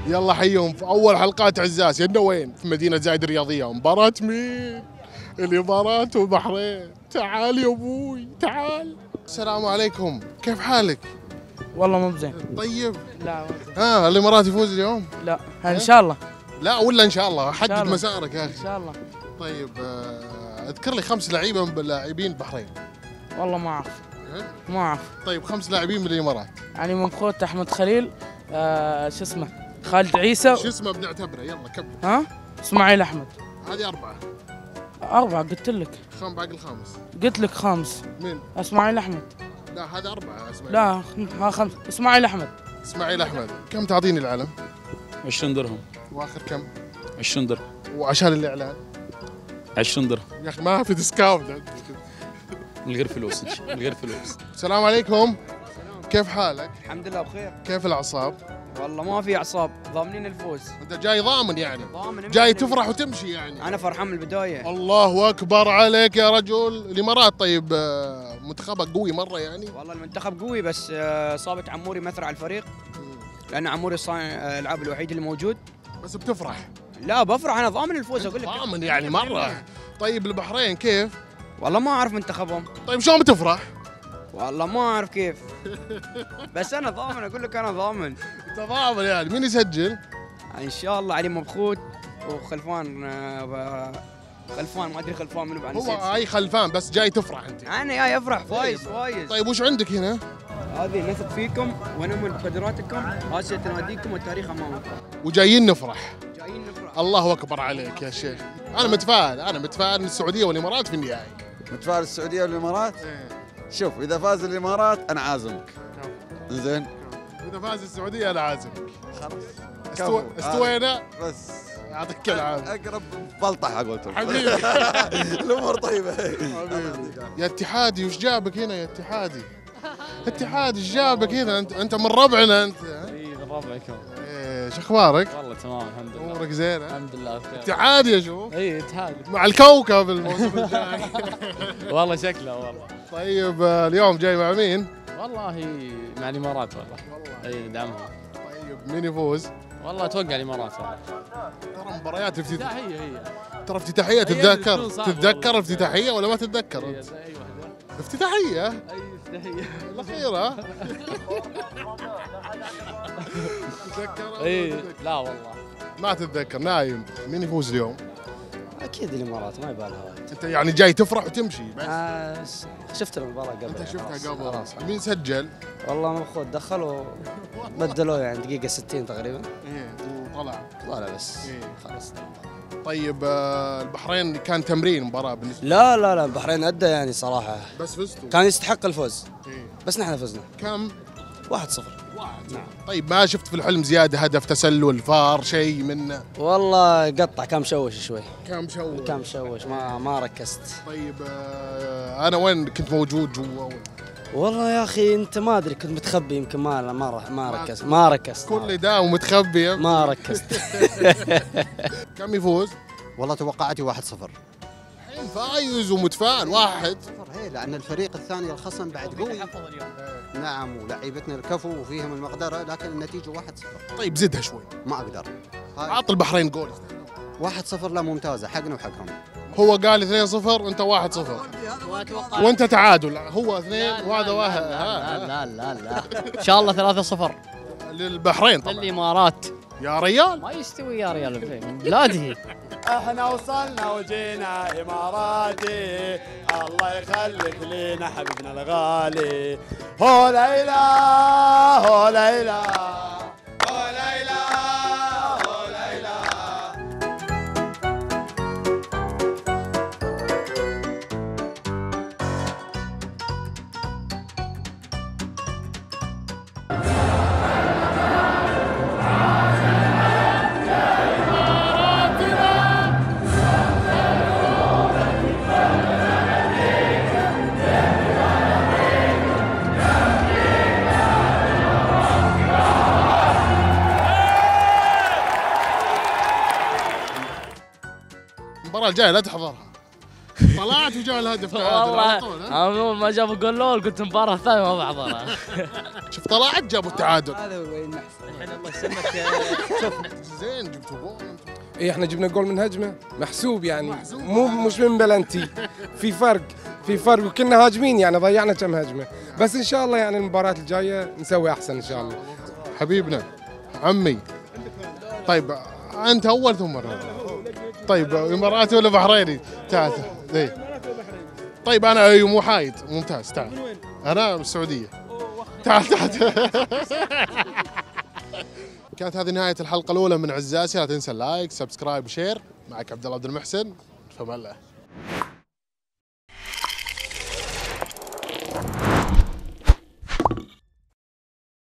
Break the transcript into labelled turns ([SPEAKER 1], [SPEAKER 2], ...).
[SPEAKER 1] يلا حيهم في اول حلقات عزاز. يدنا وين؟ في مدينه زايد الرياضيه. مباراه مين؟ الامارات والبحرين. تعال يا ابوي تعال. السلام عليكم، كيف حالك؟
[SPEAKER 2] والله مو بزين.
[SPEAKER 1] طيب
[SPEAKER 2] لا
[SPEAKER 1] ها الامارات يفوز اليوم؟
[SPEAKER 2] لا ان شاء الله.
[SPEAKER 1] لا ولا ان شاء الله؟ حدد
[SPEAKER 2] الله.
[SPEAKER 1] مسارك يا اخي.
[SPEAKER 2] ان شاء الله.
[SPEAKER 1] طيب اذكر لي 5 لعيبه من لاعبين البحرين.
[SPEAKER 2] والله ما اعرف. ما اعرف.
[SPEAKER 1] طيب 5 لاعبين من الامارات.
[SPEAKER 2] يعني من خوت احمد خليل، شو اسمه، خالد عيسى.
[SPEAKER 1] شو اسمه بنعتبره؟ يلا كمل.
[SPEAKER 2] ها اسماعيل احمد.
[SPEAKER 1] هذه 4.
[SPEAKER 2] 4 قلت لك.
[SPEAKER 1] باقي الخامس.
[SPEAKER 2] قلت لك خامس.
[SPEAKER 1] مين؟
[SPEAKER 2] اسماعيل احمد.
[SPEAKER 1] لا هذا 4 اسماعيل.
[SPEAKER 2] لا ها 5. اسماعيل احمد.
[SPEAKER 1] اسماعيل احمد. كم تعطيني العلم؟
[SPEAKER 3] 20 درهم.
[SPEAKER 1] واخر كم؟
[SPEAKER 3] 20 درهم.
[SPEAKER 1] وعشان الاعلان
[SPEAKER 3] 20 درهم.
[SPEAKER 1] يا اخي ما في ديسكاونت.
[SPEAKER 3] من غير فلوس من غير فلوس.
[SPEAKER 1] السلام عليكم. كيف حالك؟
[SPEAKER 4] الحمد لله بخير.
[SPEAKER 1] كيف الاعصاب؟
[SPEAKER 4] والله ما في اعصاب، ضامنين الفوز.
[SPEAKER 1] انت جاي ضامن يعني؟
[SPEAKER 4] ضامن.
[SPEAKER 1] جاي تفرح وتمشي يعني؟
[SPEAKER 4] انا فرحان من البدايه.
[SPEAKER 1] الله اكبر عليك يا رجل. الامارات طيب منتخبك قوي مره يعني؟
[SPEAKER 4] والله المنتخب قوي، بس صابت عموري مثل على الفريق، لان عموري صانع الالعاب الوحيد اللي موجود.
[SPEAKER 1] بس بتفرح؟
[SPEAKER 4] لا بفرح، انا ضامن الفوز اقول لك.
[SPEAKER 1] ضامن يعني مره. طيب البحرين كيف؟
[SPEAKER 4] والله ما اعرف منتخبهم.
[SPEAKER 1] طيب شلون بتفرح؟
[SPEAKER 4] والله ما اعرف كيف. بس انا ضامن، اقول لك انا ضامن.
[SPEAKER 1] انت ضامن يعني. مين يسجل؟
[SPEAKER 4] ان شاء الله علي مبخوت وخلفان. خلفان ما ادري خلفان منو بعد.
[SPEAKER 1] هو اي خلفان بس جاي تفرح انت.
[SPEAKER 4] انا جاي افرح فايز فايز.
[SPEAKER 1] طيب وش عندك هنا؟
[SPEAKER 4] هذه نثق فيكم ونؤمن بقدراتكم، اسيا تناديكم والتاريخ امامكم.
[SPEAKER 1] وجايين نفرح.
[SPEAKER 4] جايين نفرح.
[SPEAKER 1] الله اكبر عليك يا شيخ. انا متفائل من السعوديه والامارات في النهائي.
[SPEAKER 5] متفائل السعوديه والامارات؟ شوف اذا فاز الامارات انا عازمك. زين.
[SPEAKER 1] اذا فاز السعوديه انا عازمك.
[SPEAKER 5] خلاص.
[SPEAKER 1] استوينا.
[SPEAKER 5] بس
[SPEAKER 1] يعطيك العافيه.
[SPEAKER 5] اقرب بلطح قلت
[SPEAKER 1] حبيبي.
[SPEAKER 5] الامور طيبه.
[SPEAKER 1] حبيبي يا اتحادي. وش جابك هنا يا اتحادي؟ اتحادي ايش جابك هنا؟ انت من ربعنا انت.
[SPEAKER 3] اي من ربعكم.
[SPEAKER 1] ايش اخبارك؟
[SPEAKER 3] والله تمام الحمد لله.
[SPEAKER 1] امورك زينه؟
[SPEAKER 3] الحمد لله بخير.
[SPEAKER 1] اتحادي اشوف.
[SPEAKER 3] اي اتحاد.
[SPEAKER 1] مع الكوكب الموسم الجاي.
[SPEAKER 3] والله شكله والله.
[SPEAKER 1] طيب اليوم جاي مع مين؟
[SPEAKER 3] والله مع الامارات والله. اي ندعمها.
[SPEAKER 1] طيب مين يفوز؟
[SPEAKER 3] والله اتوقع الامارات والله.
[SPEAKER 1] ترى مباريات افتتاحيه.
[SPEAKER 3] هي
[SPEAKER 1] ترى افتتاحيه تتذكر افتتاحيه ولا ما تتذكر انت؟ افتتاحيه.
[SPEAKER 3] اي افتتاحيه
[SPEAKER 1] الاخيره. تتذكر؟
[SPEAKER 3] اي لا والله
[SPEAKER 1] ما تتذكر. نايم. مين يفوز اليوم؟
[SPEAKER 6] اكيد الامارات ما يبالها وايد.
[SPEAKER 1] انت يعني جاي تفرح وتمشي بس.
[SPEAKER 6] شفت المباراه قبل.
[SPEAKER 1] انت شفتها قبل.
[SPEAKER 6] خلاص.
[SPEAKER 1] مين سجل؟
[SPEAKER 6] والله مبخوت دخل وبدلوه يعني دقيقه 60 تقريبا.
[SPEAKER 1] ايه وطلع.
[SPEAKER 6] طالع بس.
[SPEAKER 1] إيه.
[SPEAKER 6] خلاص.
[SPEAKER 1] طيب البحرين كان تمرين مباراه بالنسبه.
[SPEAKER 6] لا البحرين ادى يعني صراحه.
[SPEAKER 1] بس فزتوا.
[SPEAKER 6] كان يستحق الفوز.
[SPEAKER 1] إيه.
[SPEAKER 6] بس نحن فزنا.
[SPEAKER 1] كم؟
[SPEAKER 6] 1-0.
[SPEAKER 1] نعم. طيب ما شفت في الحلم زياده هدف تسلل فار شيء منه؟
[SPEAKER 6] والله قطع كان مشوش شوي.
[SPEAKER 1] كان
[SPEAKER 6] مشوش ما ركزت.
[SPEAKER 1] طيب انا وين كنت موجود جوا؟
[SPEAKER 6] والله يا اخي انت ما ادري كنت متخبي يمكن ما ركزت.
[SPEAKER 1] كل ده ومتخبي.
[SPEAKER 6] ما ركزت.
[SPEAKER 1] كم يفوز؟
[SPEAKER 5] والله توقعاتي 1-0.
[SPEAKER 1] الحين فايز ومتفائل 1.
[SPEAKER 5] هي لان الفريق الثاني الخصم بعد قوي. نعم ولعيبتنا الكفو وفيهم المقدره، لكن النتيجه 1-0.
[SPEAKER 1] طيب زدها شوي.
[SPEAKER 5] ما اقدر.
[SPEAKER 1] عط البحرين جول.
[SPEAKER 5] 1-0 لا ممتازه حقنا وحقهم.
[SPEAKER 1] هو قال 2-0 انت 1-0 وانت تعادل. هو 2 وهذا 1.
[SPEAKER 7] لا ان شاء الله 3-0
[SPEAKER 1] للبحرين طبعا.
[SPEAKER 7] للامارات.
[SPEAKER 1] يا ريال
[SPEAKER 7] ما يستوي يا ريال من بلاده.
[SPEAKER 8] احنا وصلنا وجينا اماراتي، الله يخليك لينا حبيبنا الغالي. هو ليلى هو ليلى هو ليلى هو ليلى.
[SPEAKER 1] المباراة الجاية لا تحضرها. طلعت وجاء الهدف تعادل على طول، ها؟
[SPEAKER 2] والله ما جابوا جول قلت المباراة الثانية ما بحضرها.
[SPEAKER 1] شوف طلعت جابوا التعادل.
[SPEAKER 4] هذا هو وين نحسن.
[SPEAKER 2] الحين الله يسلمك شوفنا.
[SPEAKER 1] زين جبتوا جول.
[SPEAKER 9] ايه احنا جبنا جول من هجمه محسوب يعني مش من بلنتي. في فرق وكنا هاجمين يعني ضيعنا كم هجمه، بس ان شاء الله يعني المباراه الجايه نسوي احسن ان شاء الله.
[SPEAKER 1] حبيبنا عمي. طيب انت اول ثم مرة. طيب اماراتي ولا بحريني؟ تعال إيه. طيب انا محايد ممتاز. تعال انا من السعوديه. تعال. كانت هذه نهايه الحلقه الاولى من عزازي. لا تنسى اللايك سبسكرايب شير. معك عبد الله عبد المحسن. فما الله.